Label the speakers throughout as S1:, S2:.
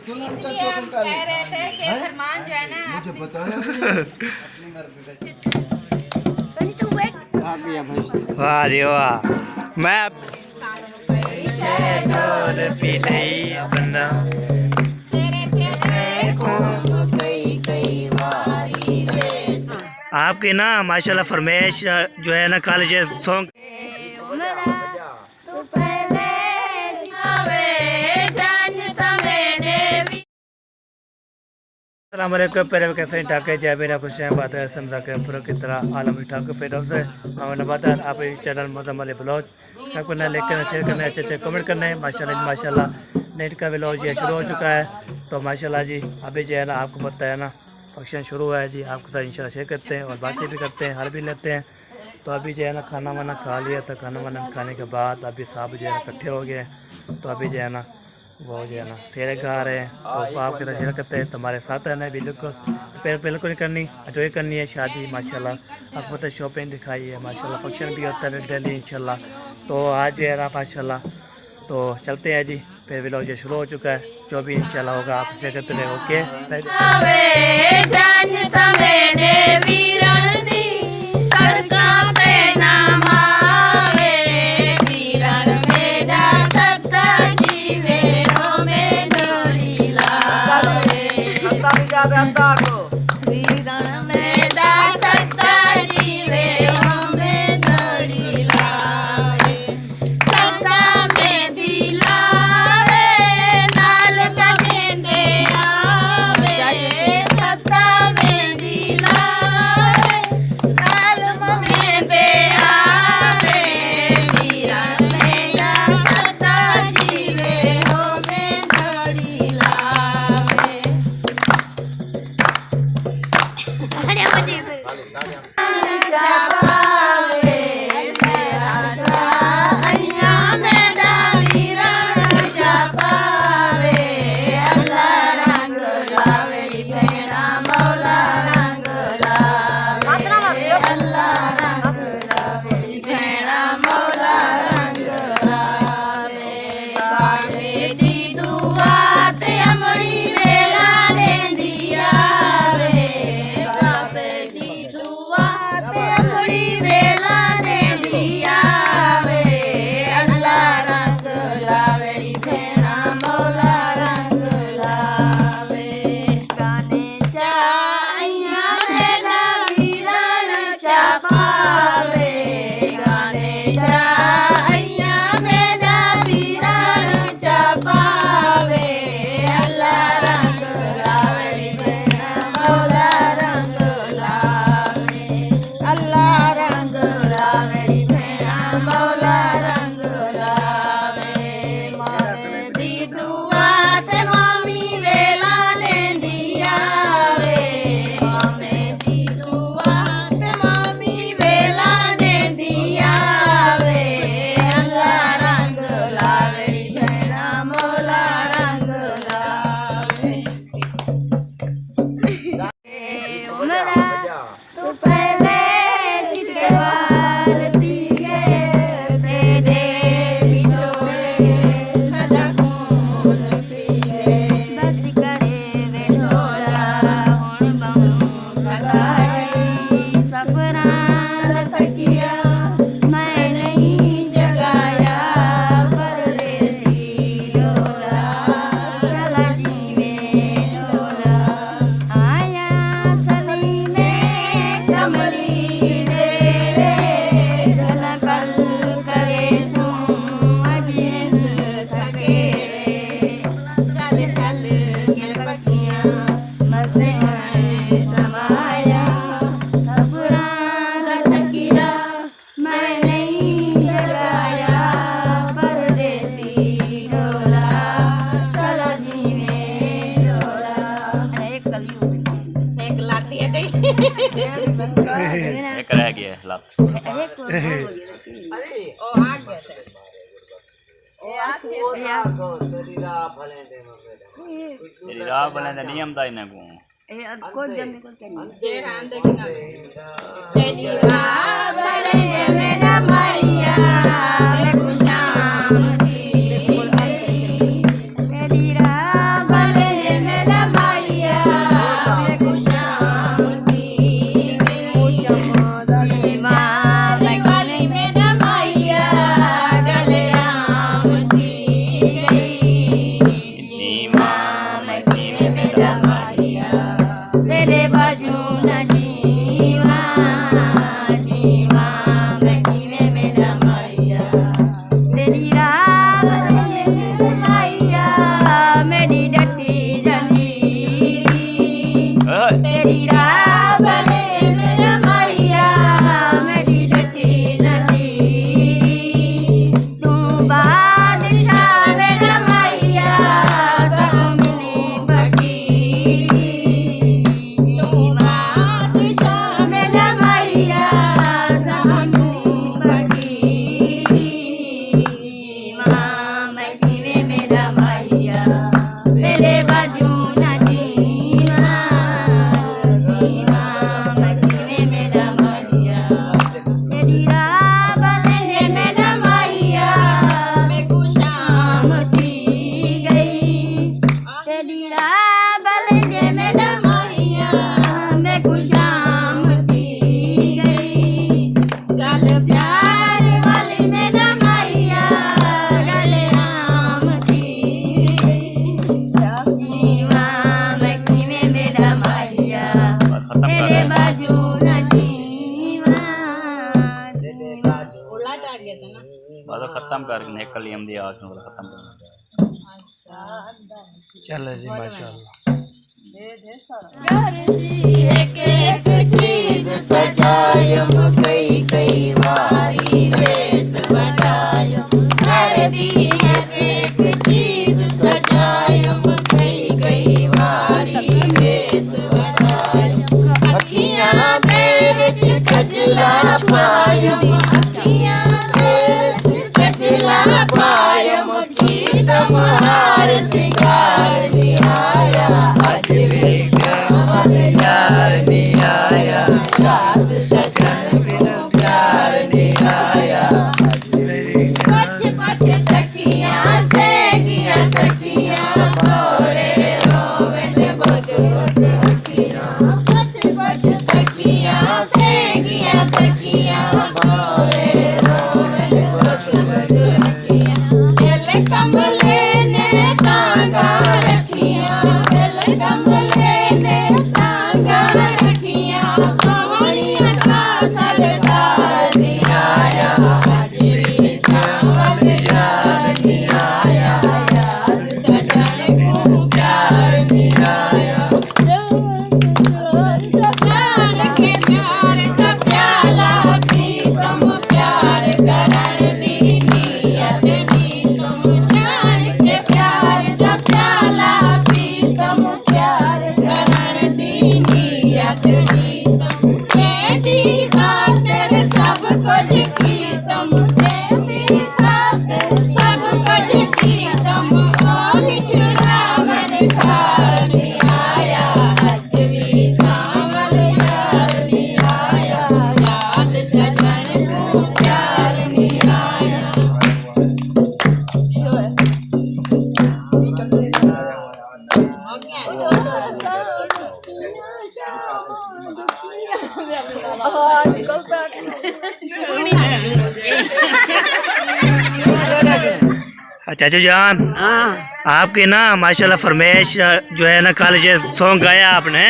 S1: कह रहे थे कि फरमान जो है ना मुझे बताया
S2: वाह जी वाह। मैं पी नहीं बंदा आपकी ना माशाल्लाह फरमाइश जो है ना कॉलेज सॉन्ग अस्सलामुअलैकुम पेरे कैसे ठाके जय मेरा खुश है बात है समझा के पूरा की तरह आलम ठाके फिर से लगातार आप इस चैनल मजमल ब्लॉग सब करना लाइक करना शेयर करना अच्छे अच्छे कमेंट करना है माशाल्लाह नेट का ब्लॉग ये शुरू हो चुका है। तो माशाल्लाह जी अभी जो है ना आपको पता है ना फंक्शन शुरू हुआ है जी, आपके साथ इंशाल्लाह शेयर करते हैं और बातें भी करते हैं, हल भी लेते हैं। तो अभी जो है ना खाना वाना खा लिया था, खाना वाना खाने के बाद अभी सब जो है ना इकट्ठे हो गए। तो अभी जो है ना वो जो है ना शेर गा रहे हैं। तो आपके साथ शेयर करते हैं, तुम्हारे साथ है ना बिल्कुल बिल्कुल नहीं करनी एंजॉय करनी है शादी माशाल्लाह। आपको पता है शॉपिंग दिखाई है माशाल्लाह, फंक्शन भी होता है डेली इंशाल्लाह। तो आज जो है ना माशाल्लाह तो चलते हैं जी, फिर व्लॉग ये शुरू हो चुका है, जो भी इंशाल्लाह होगा आप शेयर करते रहे। ओके
S3: एक रह गया लात तेरी राह भले दे नियम दा इने को को जन को तेरे आंदे की ना तेरी राह भले दे मेरा मैया खुशाम थी तेरी राह भले
S4: दीरा बल जे मेरा माहिया मैं खुशाम थी गई गल प्यार वाली मेरा माहिया गले आम थी जीवा मैं किवे मेरा माहिया तेरे बाजू न जीवा उलट आ गया था ना
S3: बस खत्म कर ने कलियम दी आवाज में खत्म कर
S2: चलो जी माशाल्लाह।
S4: एक एक चीज सजायम कई कई वारी वेश बनायम कर दी एक एक चीज सजायम कई कई वारी वेश बनायम अखियां मेरे च कजला पायम अखियां मेरे च कजला पायम की तमहार सिंगार निहाया आज वे श्यामल यार निहाया याद सजन बिन प्यार निहाया पछ पछ तकियां से गिया सखियां मोरे रोवे से बद बद अखियां पछ पछ तकियां से गिया सखियां मोरे रोवे से बद बद अखियां दिल कमले ने तांगा रखियां दिल कमले ने तांगा रखियां सोहणियां का सरदार निहाया आज भी सावल यार निहाया याद सजन को प्यार निहाया जान के प्यार का प्याला प्रीतम प्यार करण दी नियत नी तुम जान के प्यार का प्याला प्रीतम प्यार करण दी नियत नी तुम तेरी खातिर सब कुछ की तुम तेरी खातिर सब कुछ की तुम ओ बिछड़ा मन ठार निहाया आज भी सावल यार निहाया याद सजन को प्यार निहाया
S2: चाचू जान आपकी ना माशाल्लाह फरमाइश जो है ना कल जो सॉन्ग गाया आपने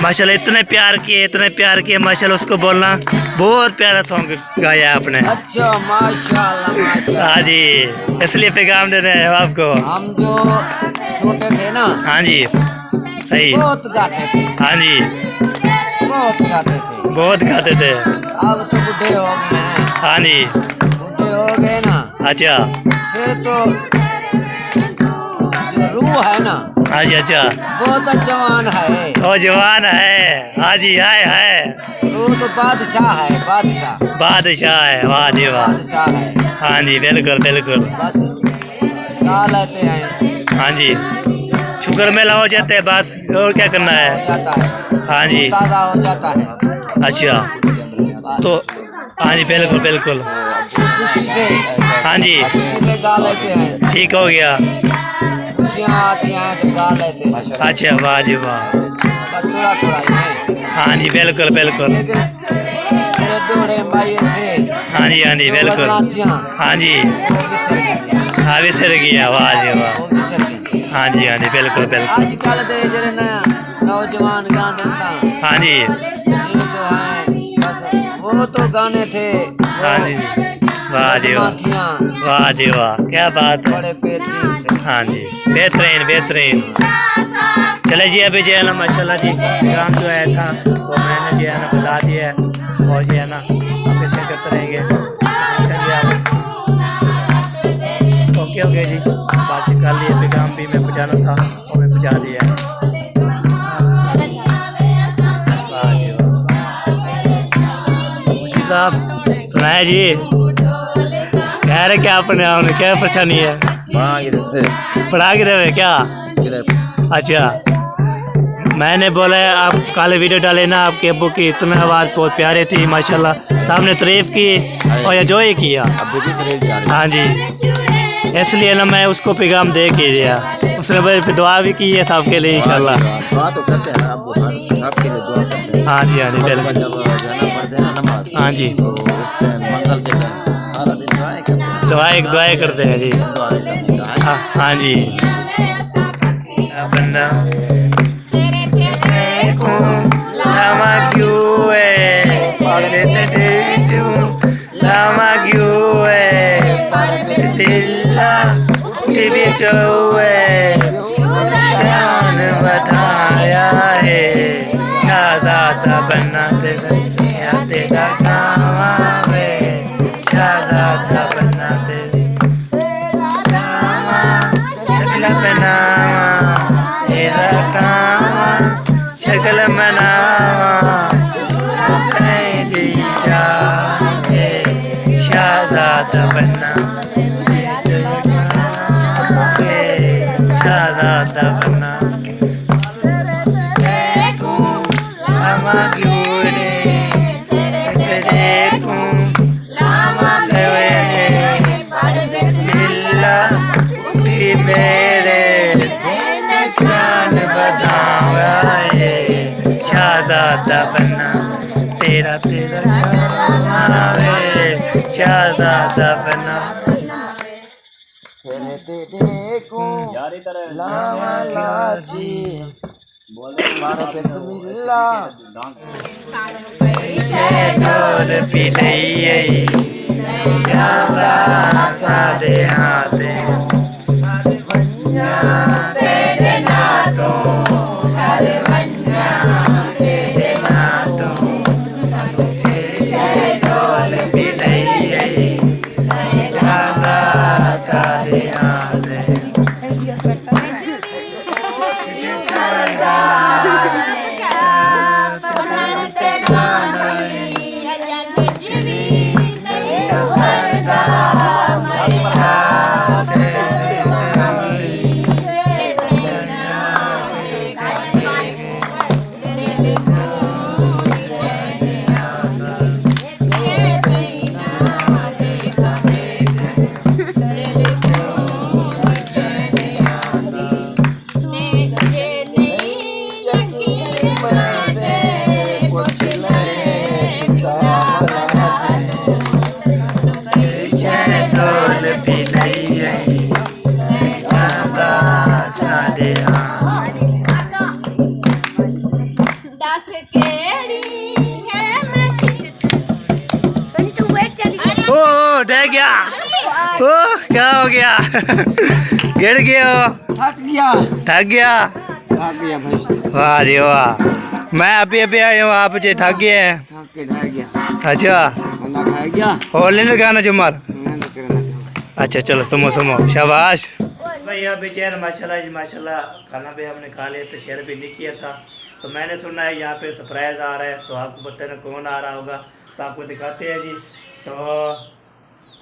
S2: माशाल्लाह इतने प्यार किए माशाल्लाह उसको बोलना बहुत प्यारा सॉन्ग गाया आपने।
S5: अच्छा माशाल्लाह माशाल्लाह।
S2: हाँ जी इसलिए पैगाम दे रहे हैं आपको।
S5: हम जो छोटे थे ना
S2: हाँ जी सही
S5: बहुत गाते थे।
S2: हाँ जी बहुत गाते थे।
S5: अब तो बुढ़े हो गए हैं।
S2: हाँ जी
S5: बुढ़े हो गए ना।
S2: अच्छा
S5: फिर तो जो रूह है ना।
S2: हाँ जी अच्छा
S5: बहुत जवान है।
S2: वो जवान है। हाँ जी है
S5: रूह तो बादशाह है
S2: बादशाह है। वाह जी वाह
S5: बादशाह है।
S2: हाँ जी बिल्कुल बिल्कुल
S5: बस गा लेते हैं।
S2: हाँ जी शुगर मेला हो जाते हैं बस और क्या करना
S5: हो
S2: है।
S5: जाता है।
S2: हाँ जी
S5: ताज़ा हो जाता है।
S2: अच्छा तो हाँ जी बिल्कुल बिल्कुल
S5: खुशी से
S2: हाँ जी
S5: खुशी से गा लेते हैं।
S2: ठीक हो गया।
S5: खुशियाँ आती हैं तो गा लेते हैं।
S2: अच्छा वाह जी वाह
S5: बस थोड़ा थोड़ा ही है।
S2: हाँ जी बिल्कुल बिल्कुल
S5: लेकिन तेरे डोरे भाई थे।
S2: हाँ जी बिल्कुल हाँ जी
S5: वो विसर गया।
S2: हाँ विसर गया। वाह जी वाह
S5: वो विसर गया।
S2: हाँ जी बिल्कुल बिल्कुल
S5: आजकल दे जरे नया नौजवान गा देता।
S2: हाँ जी
S5: ये तो है बस वो तो गाने थे।
S2: हाँ जी वाह जी वाह जी वाह क्या बात है।
S5: बड़े बेहतरीन थे।
S2: हाँ जी बेहतरीन बेहतरीन। चले जी अभी जो है ना माशाल्लाह जी काम जो आया था वो मैंने जो है ना बता दिया है और जो है ना आपके शेयर करते रहेंगे। ओके जी बात कर लिए पैगाम भी मैं पहुँचाना था और मैं पहुँचा दिया है। साहब सुनाया जी कह रहे क्या अपने आपने क्या परेशानी है। पढ़ा के रहे क्या। अच्छा मैंने बोला आप कल वीडियो डाले ना आपके अब्बू की इतना आवाज़ बहुत प्यारे थी माशाल्लाह साहब ने तारीफ की और एंजॉय किया। हाँ जी इसलिए ना मैं उसको पैगाम दे के दिया। उसने भाई दुआ भी की है सबके लिए इंशाल्लाह।
S6: दुआ तो करते हैं आप सबके लिए दुआ करते हैं।
S2: हाँ जी हाँ जी बिल्कुल।
S6: जब जाना पड़ते हैं ना नमाज,
S2: हाँ जी
S6: तो उस टाइम मंगल के टाइम सारा दिन दुआएं करते हैं।
S2: दुआएं करते हैं जी।
S6: दुआएं
S2: हाँ जी। बंदा lama gue lama gue दिल्ला टीवी चौए जान बताया है शाहज़ादा बनना तेरा काम है शाहज़ादा बनना तेरा शक्ल बनावा तेरा काम शक्ल बनावा शाहज़ादा बनना शाहज़ादा बनना lama gue lama दिल्ला मेरे निशान बतावा है शाहज़ादा बनना तेरा काम है शाहज़ादा बनना
S3: यारी तरह
S6: लामा लाजी मारे बिस्मिल्लाह
S2: ढोल पिलैये गाला सादे हाथे तेरे नातों तेरे नातों ढोल पिलैये गाला सादे हाथे डर गया। ओ क्या हो गया? गिर गया हो?
S5: थक गया भाई।
S2: वाह जी वाह, मैं अभी अभी आया हूँ, आप मुझे थक गए हैं।
S5: थक के रह गया।
S2: अच्छा
S5: खाना खा गया।
S2: और नहीं लगाना जुम्मर?
S5: मैं तो करना।
S2: अच्छा चलो सुनो सुनो शाबाश भाई। अभी चैन माशाल्लाह जी माशाल्लाह, खाना भी हमने खा लिया था, शेयर भी नहीं किया था। तो मैंने सुना है यहाँ पे सरप्राइज़ आ रहा है, तो आपको बताना कौन आ रहा होगा, तो आपको दिखाते हैं जी। तो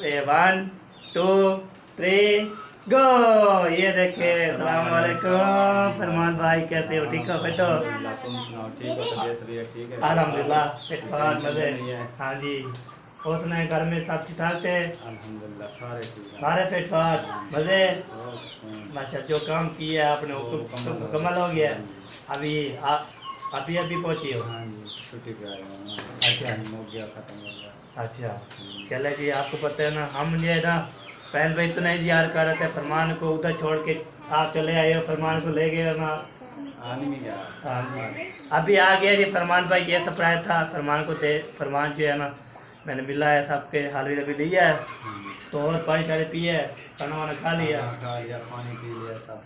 S2: 1 2 3 गो। ये देखें, अस्सलाम वालेकुम फरमान भाई, कैसे हो? ठीक हो बेटो? अल्हम्दुलिल्लाह फिट फाट मजे। हाँ जी, और सुनाए घर में सब ठीक ठाक थे?
S6: अल्हम्दुलिल्लाह
S2: सारे फिट फाट मजे माशा। जो काम किया आपने वो मुकम्मल हो गया। अभी अभी पहुँची हो?
S6: छुट्टी पे आया हूँ।
S2: अच्छा
S6: हो गया, खत्म हो गया।
S2: अच्छा चले जी, आपको पता है ना, हम जो है ना पहन भाई इतना इंतजार कर रहे थे फरमान को, उधर छोड़ के आप चले आए हो, फरमान को ले गए ना।
S6: आने नहीं गया।
S2: हाँ जी, अभी आ गया जी फरमान भाई। ये सरप्राइज था फरमान को थे। फरमान जो है ना मैंने मिला है, सबके हालवी भी लिया है, तो और पानी शानी पिए है, खाना वाना खा लिया,
S6: पानी पी लिया, सब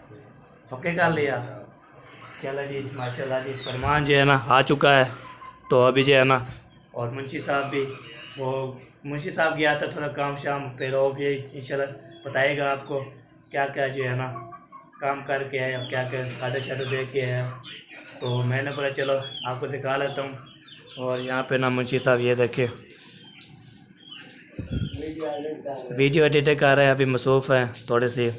S2: ओके कर लिया। चलो जी माशाल्लाह जी, फरमान जो है ना आ चुका है। तो अभी जो है ना, और मुंशी साहब भी, वो मुंशी साहब गया था थोड़ा काम शाम, फिर वो भी इंशाल्लाह बताएगा आपको क्या क्या जो है ना काम करके है, क्या क्या आर्डर शार्डर दे के है। तो मैंने बोला चलो आपको दिखा लेता हूँ। और यहाँ पे ना मुंशी साहब ये देखे वीडियो एडिटर कर रहे हैं, अभी मसरूफ़ है थोड़े से,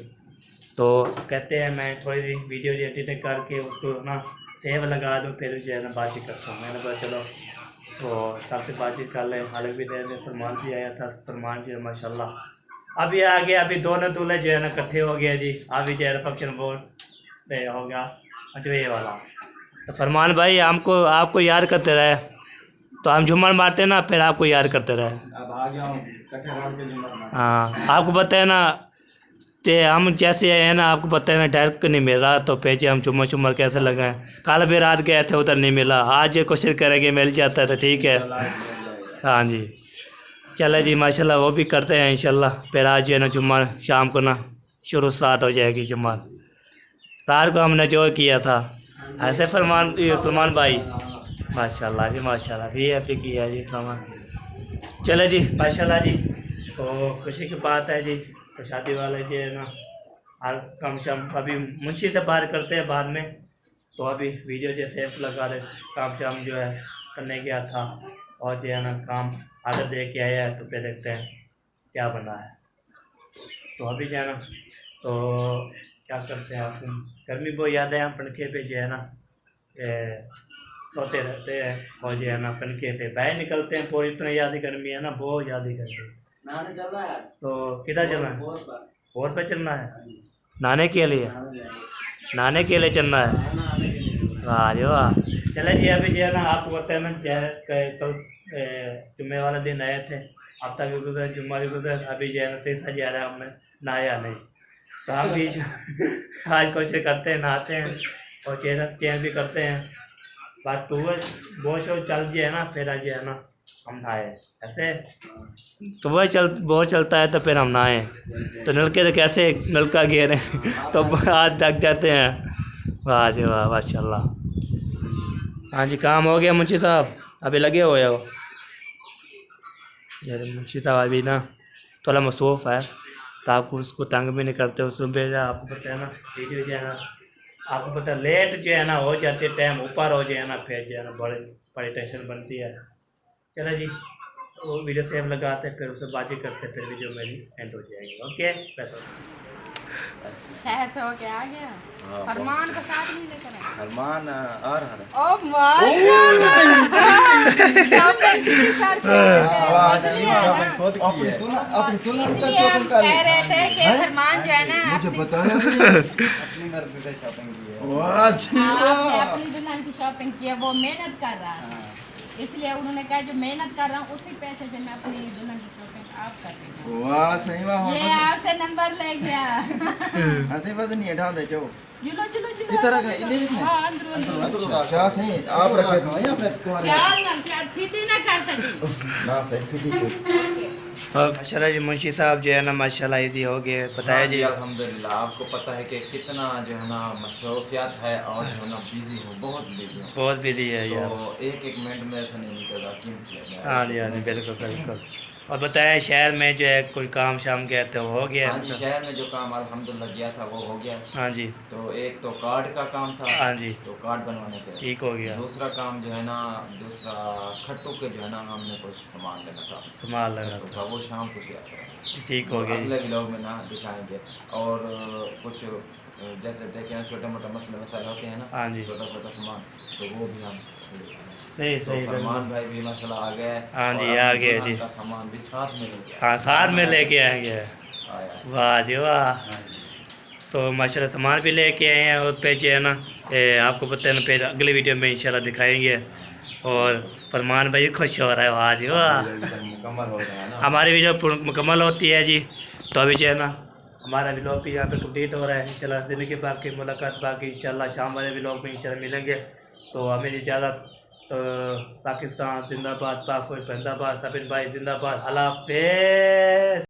S2: तो कहते हैं मैं थोड़ी सी वीडियो एडिटर करके उसको ना सेव लगा दूँ, फिर जो है ना बातचीत करता हूँ। मैंने बोला चलो तो सबसे बातचीत कर लें, हाल भी दे दें। फरमान भी आया था, फरमान जी माशाल्लाह अभी आ गया, अभी दोनों दूल्हे जो है ना इकट्ठे हो गया जी। अभी जो है फंक्शन बोर्ड पे हो गया जो ये वाला। तो फरमान भाई हमको आपको याद करते रहे, तो हम झूमर मारते ना फिर आपको याद करते रहे।
S6: अब आ गया हूँ कठहल के झूमर मार।
S2: हाँ आपको पता है ना कि हम जैसे है ना, आपको पता है ना डायरेक्ट नहीं मिल रहा, तो पेचे हम झूमर झूमर कैसे लगाएं। कल भी रात गए थे उधर नहीं मिला, आज ये कोशिश करेंगे मिल जाता है तो ठीक है। हाँ जी चले जी माशाल्लाह वो भी करते हैं इंशाल्लाह। फिर आज जो है ना जुम्मन शाम को ना शुरू स्टार्ट हो जाएगी जुम्मन। रात को हमने जो किया था ऐसे सलमान भाई माशाल्लाह भी हैप्पी किया जी सलमान। चले जी माशाल्लाह जी। तो खुशी की बात है जी। तो शादी वाले जो है ना हर कम शाम अभी मुंशी से बात करते हैं बाद में। तो अभी वीडियो जैसे लगा रहे काम शाम जो है करने गया था और जो है ना काम आर्डर दे के आया है, तो फिर देखते हैं क्या बना है। तो अभी जो है ना तो क्या करते हैं आप, गर्मी बहुत ज़्यादा है, हम पंखे पे जो है ना सोते रहते हैं और जो है ना पंखे पे बाहर निकलते हैं। पूरी इतनी ज़्यादा गर्मी है ना, बहुत ज़्यादा गर्मी।
S5: नहाने चल रहा है
S2: तो किधर चलना है? और पे चलना है नहाने के लिए चलना है। वाह जी वाह। चले जी अभी जो है ना आपको बताया ना कल जुम्मे वाला दिन आए थे, हफ्ता भी गुजर जुम्मा भी गुजर, अभी जो है ना तीसरा जा रहा है हमने नहाया नहीं। तो हम भी आज कोशिश करते हैं नहाते हैं और चेंज भी करते हैं। बात तो बहुत शो चल जाए ना फिर आज जो है ना हम नहाए ऐसे। तो वह बहुत चलता है तो फिर हम नहाए। तो नलके तो कैसे नलका घेरे तो हाथ ढक जाते हैं। वाह जी वाह माशाल्लाह। हाँ जी काम हो गया मुंशी साहब, अभी लगे हुए हो यार। मुंशी साहब अभी ना थोड़ा मसरूफ़ है तो आपको उसको तंग भी नहीं करते। उसमें भेजा आपको पता है ना वीडियो जो है ना आपको पता है लेट जो है ना हो जाती है, टाइम ऊपर हो जाए ना फिर जो है ना बड़ी टेंशन बनती है। चलो जी वो वीडियो सेव लगाते हैं फिर उसे बाजी करते हैं, फिर वीडियो मेरी एंड हो जाएगी। ओके
S1: शहर से होके आ गया। फरमान का साथ नहीं लेकर आया।
S6: फरमान आ रहा है।
S1: ओ माशाल्लाह शॉपिंग की करते
S6: अपनी तुलना
S1: इसलिए हम कह रहे थे कि फरमान जो है ना
S6: मुझे
S1: अपनी
S6: बताया अपनी मर्जी से शॉपिंग की है। वाह जी
S1: आपने अपनी दुल्हन की शॉपिंग की है, वो मेहनत कर रहा है, इसलिए उन्होंने कहा जो मेहनत कर रहा हूँ उसी पैसे से मैं अपनी दुल्हन की शॉपिंग आप कर रही हूँ।
S6: वाह सही बात
S1: ये आपसे नंबर ले गया।
S6: ऐसे वजन नहीं उठा दे चो
S1: जुलो जुलो जुलो
S6: इधर रख इधर
S1: हाँ अंदर
S6: अच्छा सही आप रखे तो यहाँ पे तुम्हारे
S1: क्या फिटी ना करते
S6: ना सही फिटी
S2: माशाल्लाह जी मुंशी साहब जो है ना माशाल्लाह इजी हो गए बताया जी।
S6: अल्हम्दुलिल्लाह आपको पता है कि कितना जो है ना मसरूफियात है और जो है ना बिजी हूँ, बहुत बिजी हूँ,
S2: बहुत बिजी है यार।
S6: तो एक मिनट मेरे से नहीं निकलता, कीमती है।
S2: हाँ जी बिल्कुल बिल्कुल। और बताएं शहर में जो है कोई काम शाम गया तो हो गया?
S6: हाँ जी शहर में जो काम अल्हम्दुलिल्लाह गया था वो हो गया।
S2: हाँ जी
S6: तो एक तो कार्ड का काम था।
S2: हाँ जी
S6: तो कार्ड बनवाने थे,
S2: ठीक हो गया।
S6: दूसरा काम जो है ना दूसरा खट्टू के जो है ना हमने कुछ सामान लेना था,
S2: संभाल लगा
S6: था वो शाम को ही आता है।
S2: ठीक हो गया।
S6: अगले व्लॉग में ना दिखाएंगे। और कुछ जैसे देखे ना छोटे मोटे मसाले होते हैं ना,
S2: हाँ जी
S6: छोटा छोटा सामान, तो वो भी हम
S2: सही
S6: तो
S2: सही
S6: फरमान भाई भी माशाल्लाह आ गए।
S2: हाँ जी आ गए जी।
S6: का सामान भी साथ में लेके
S2: हाँ साथ में लेके आएंगे।
S6: आया।
S2: वाह जी वाह। तो माशाल्लाह सामान भी लेके आए हैं और पे जो है ना आपको पता है ना फिर अगली वीडियो में इंशाल्लाह दिखाएंगे। और फरमान भाई खुश हो रहा है। वाह जी वाह
S6: मुकम्मल हो गया ना
S2: हमारी वीडियो मुकम्मल होती है जी। तो अभी जो है ना हमारा व्लॉग भी यहाँ पे कंप्लीट हो रहा है। इंशाल्लाह दिन के बाकी मुलाकात बाकी इंशाल्लाह शाम वाले व्लॉग में इंशाल्लाह मिलेंगे। तो हमें इजाज़त। तो पाकिस्तान जिंदाबाद, पाक फौज जिंदाबाद, सबिन भाई जिंदाबाद, अल्लाह हाफ़िज़।